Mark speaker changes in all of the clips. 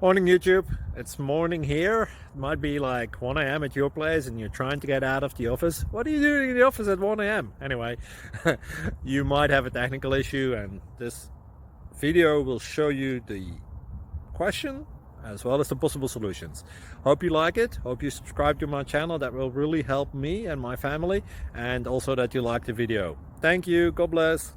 Speaker 1: Morning YouTube, it's morning here. It might be like 1 a.m. at your place and you're trying to get out of the office. What are you doing in the office at 1 a.m.? Anyway, you might have a technical issue and this video will show you the question as well as the possible solutions. Hope you like it, hope you subscribe to my channel. That will really help me and my family, and also that you like the video. Thank you, God bless.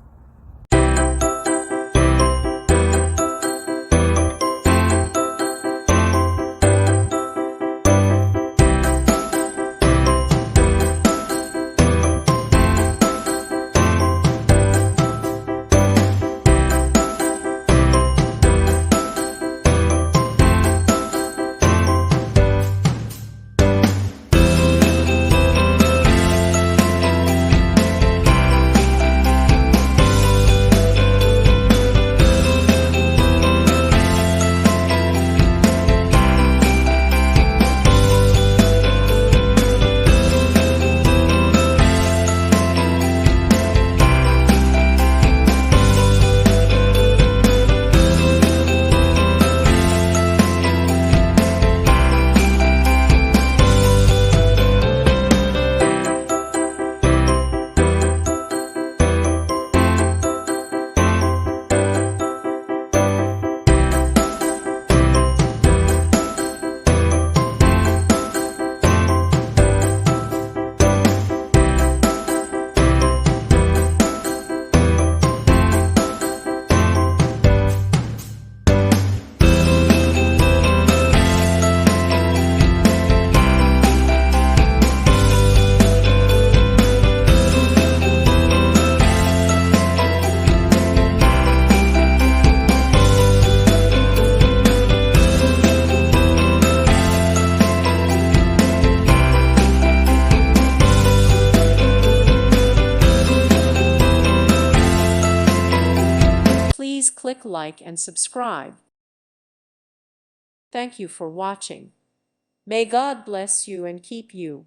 Speaker 2: Please click like and subscribe. Thank you for watching. May God bless you and keep you.